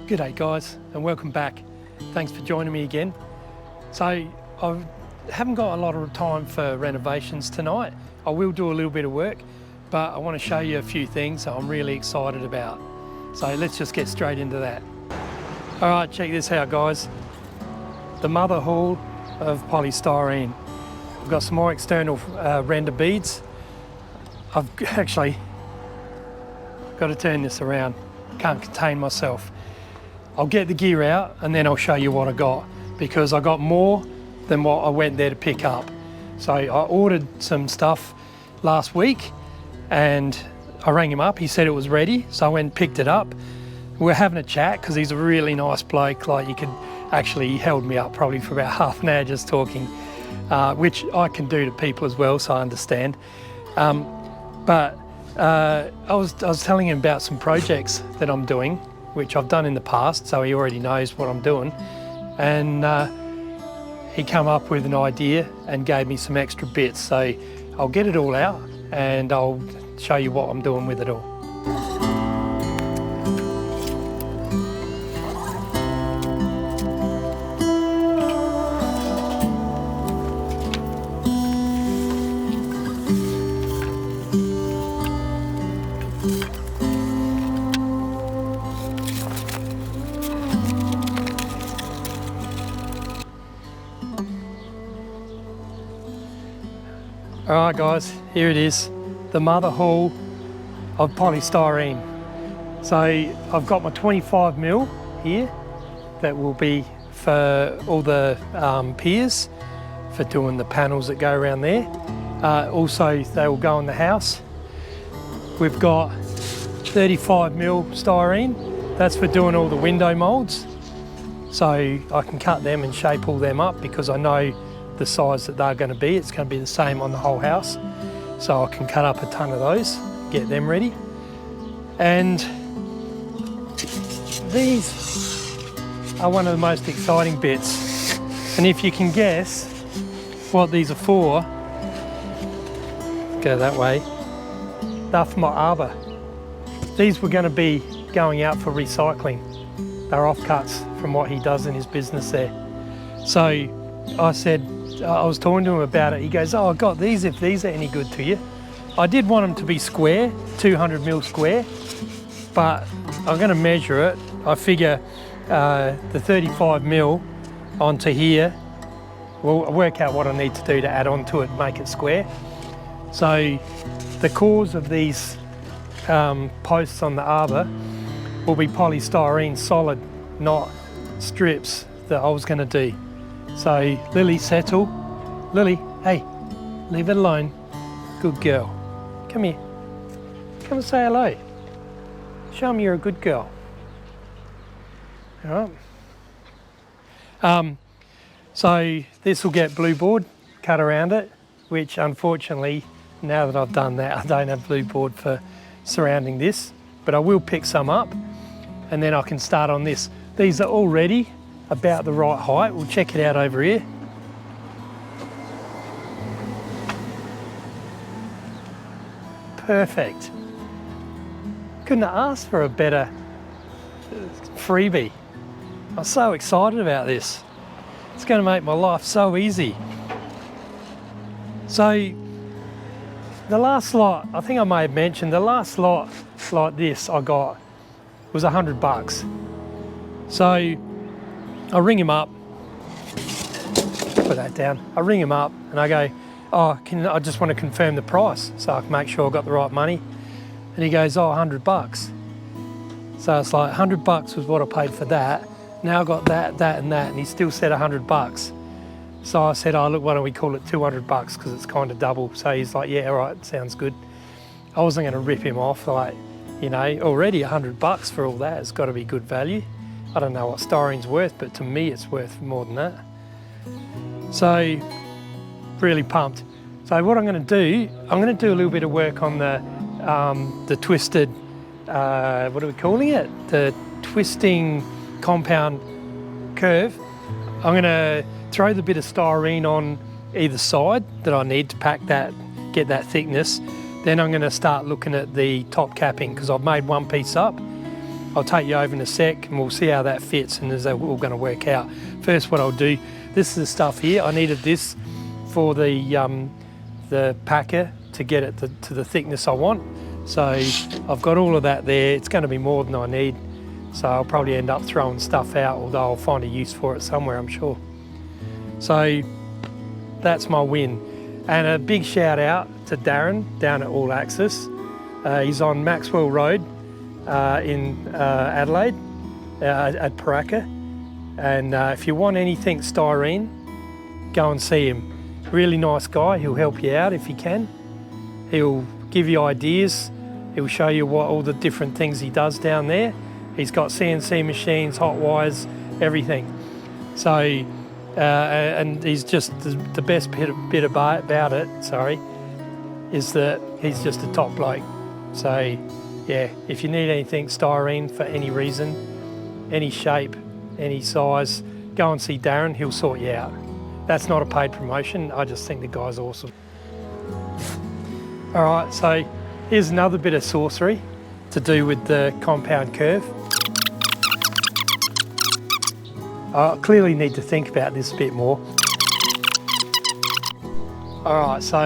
G'day guys, and welcome back. Thanks for joining me again. So I haven't got a lot of time for renovations tonight. I will do a little bit of work, but I want to show you a few things that I'm really excited about. So let's just get straight into that. All right, check this out guys. The mother hull of polystyrene. I've got some more external render beads. I've actually got to turn this around. Can't contain myself. I'll get the gear out and then I'll show you what I got, because I got more than what I went there to pick up. So I ordered some stuff last week and I rang him up. He said it was ready, so I went and picked it up. We're having a chat because he's a really nice bloke. Like, he held me up probably for about half an hour just talking, which I can do to people as well, so I understand. But I was telling him about some projects that I'm doing, which I've done in the past, so he already knows what I'm doing. And he came up with an idea and gave me some extra bits. So I'll get it all out and I'll show you what I'm doing with it all. All right guys, here it is, the mother hull of polystyrene. So I've got my 25mm here that will be for all the piers, for doing the panels that go around there. Also, they will go in the house. We've got 35mm styrene, that's for doing all the window moulds. So I can cut them and shape all them up because I know the size that they're going to be. It's going to be the same on the whole house. So I can cut up a ton of those, get them ready. And these are one of the most exciting bits. And if you can guess what these are for, go that way, they're for my arbour. These were going to be going out for recycling. They're offcuts from what he does in his business there. So I said, I was talking to him about it. He goes, oh, I got these if these are any good to you. I did want them to be square, 200mm square, but I'm going to measure it. I figure the 35mm onto here, we'll work out what I need to do to add on to it and make it square. So the cores of these posts on the arbour will be polystyrene solid, not strips that I was going to do. So Lily, settle. Lily, hey, leave it alone. Good girl. Come here. Come and say hello. Show me you're a good girl. All right. So this will get blue board cut around it, which unfortunately, now that I've done that, I don't have blue board for surrounding this, but I will pick some up and then I can start on this. These are already about the right height. We'll check it out over here. Perfect. Couldn't have asked for a better freebie. I'm so excited about this. It's going to make my life so easy. So the last lot, I think I may have mentioned, the last lot like this I got was $100. So I ring him up, put that down. I ring him up and I go, oh, I just want to confirm the price so I can make sure I got the right money. And he goes, oh, $100. So it's like $100 was what I paid for that. Now I got that, that and that, and he still said $100. So I said, oh look, why don't we call it $200 because it's kind of double. So he's like, yeah, all right, sounds good. I wasn't going to rip him off, like, you know, already $100 for all that. It's got to be good value. I don't know what styrene's worth, but to me it's worth more than that. So, really pumped. So what I'm going to do, I'm going to do a little bit of work on the twisted, what are we calling it? The twisting compound curve. I'm going to throw the bit of styrene on either side that I need to pack that, get that thickness. Then I'm going to start looking at the top capping because I've made one piece up. I'll take you over in a sec and we'll see how that fits and is that all going to work out. First, what I'll do, this is the stuff here. I needed this for the packer to get it to the thickness I want. So I've got all of that there. It's going to be more than I need. So I'll probably end up throwing stuff out, although I'll find a use for it somewhere, I'm sure. So that's my win. And a big shout out to Darren down at All Access. He's on Maxwell Road in Adelaide at Paraka. And if you want anything styrene, go and see him. Really nice guy. He'll help you out if he can. He'll give you ideas. He'll show you what all the different things he does down there. He's got CNC machines, hot wires, everything. So, and he's just the best bit about it, is that he's just a top bloke. So, yeah, if you need anything styrene for any reason, any shape, any size, go and see Darren, he'll sort you out. That's not a paid promotion, I just think the guy's awesome. All right, so here's another bit of sorcery to do with the compound curve. I clearly need to think about this a bit more. All right, so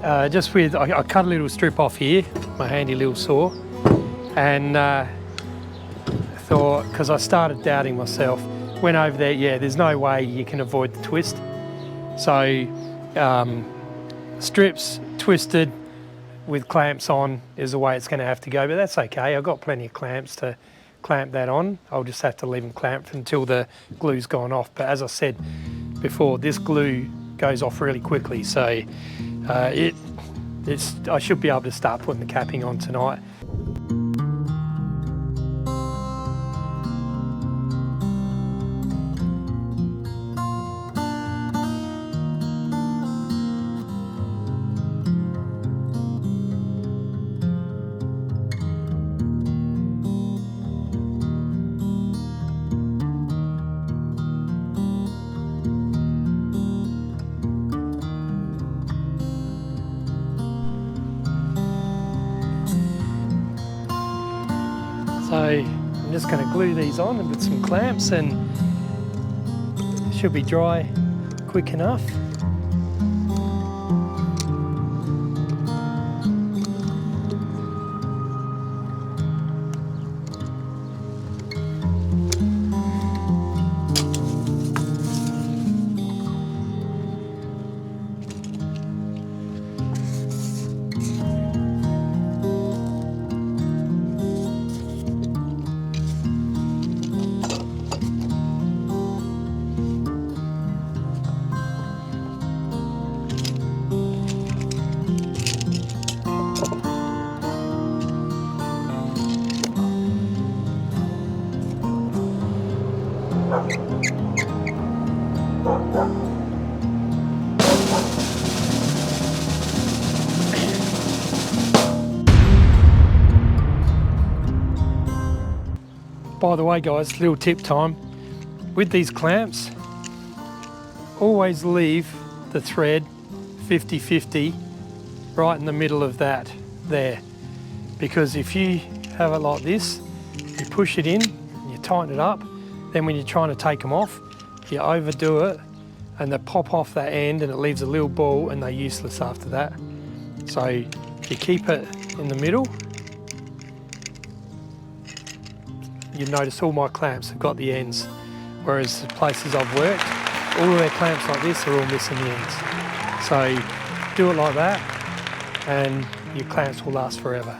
I cut a little strip off here, my handy little saw, and thought, because I started doubting myself, went over there, yeah, there's no way you can avoid the twist. So strips twisted with clamps on is the way it's going to have to go, but that's okay. I've got plenty of clamps to clamp that on. I'll just have to leave them clamped until the glue's gone off. But as I said before, this glue goes off really quickly, so I should be able to start putting the capping on tonight. So I'm just going to glue these on with some clamps and it should be dry quick enough. By the way guys, little tip time, with these clamps, always leave the thread 50-50 right in the middle of that there, because if you have it like this, you push it in, you tighten it up, then when you're trying to take them off, you overdo it and they pop off that end and it leaves a little ball and they're useless after that. So you keep it in the middle. You notice all my clamps have got the ends, whereas the places I've worked, all of their clamps like this are all missing the ends. So do it like that and your clamps will last forever.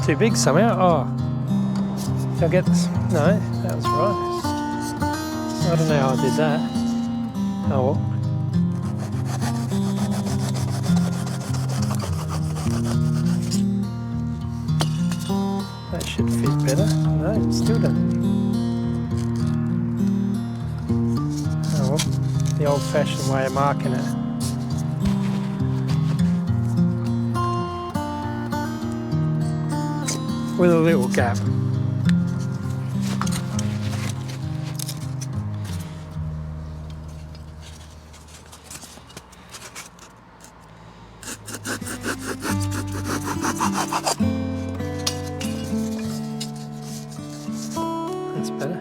Too big somehow. Oh, did I get this? No, that was right. I don't know how I did that. Oh well. should fit better. No, it still doesn't. Oh well, the old-fashioned way of marking it. With a little gap. That's better.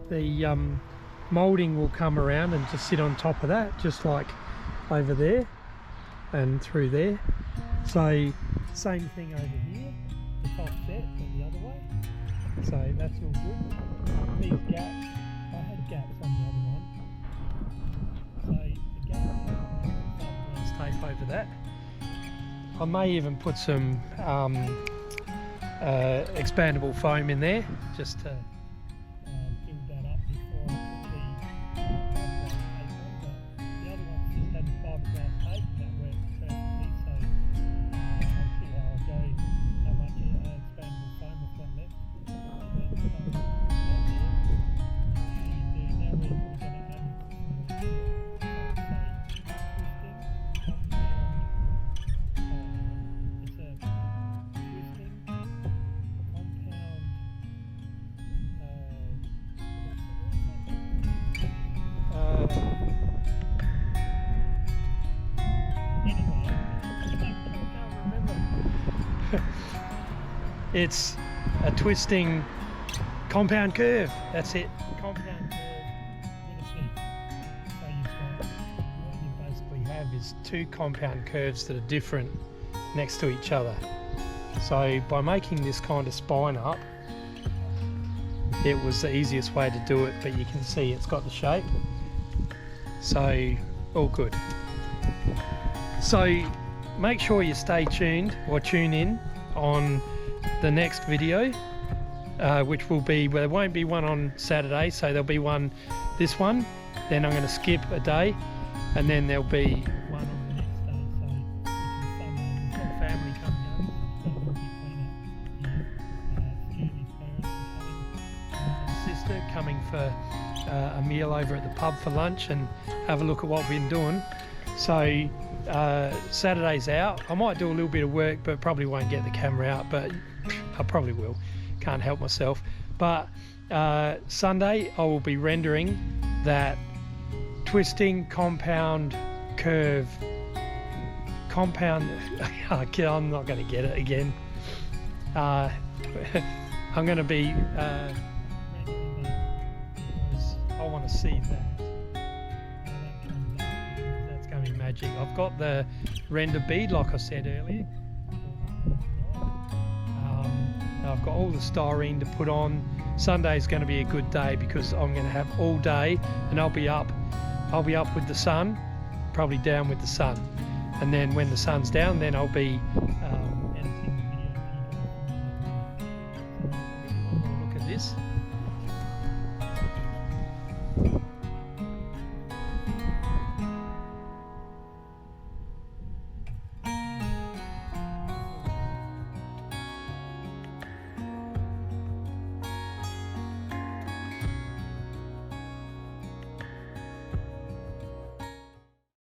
The moulding will come around and just sit on top of that, just like over there and through there. So same thing over here, it's offset but the other way. So that's all good. These gaps, I had gaps on the other one. So the gaps, tape over that. I may even put some expandable foam in there just to build that up before I put the fiberglass tape on. But the other one just had the fiberglass tape and that works perfectly. So I'll see how I go, how much expandable foam I've got left. Now we're going to it's a twisting compound curve. That's it. Compound curve with a seat. So you've got, what you basically have is two compound curves that are different next to each other. So by making this kind of spine up, it was the easiest way to do it, but you can see it's got the shape. So all good. So make sure you stay tuned or tune in on the next video, which will be, well, there won't be one on Saturday, so there'll be one, this one, then I'm going to skip a day, and then there'll be one on the next day. So we've got family coming over, so we'll be Julie's parents and sister coming for a meal over at the pub for lunch and have a look at what we've been doing. So Saturday's out. I might do a little bit of work, but probably won't get the camera out, but I probably will. Can't help myself. But Sunday I will be rendering that twisting compound curve. I'm not going to get it again. I'm going to be rendering that because I want to see that. Magic. I've got the render bead like I said earlier. I've got all the styrene to put on. Sunday's going to be a good day because I'm going to have all day and I'll be up with the sun, probably down with the sun, and then when the sun's down then I'll be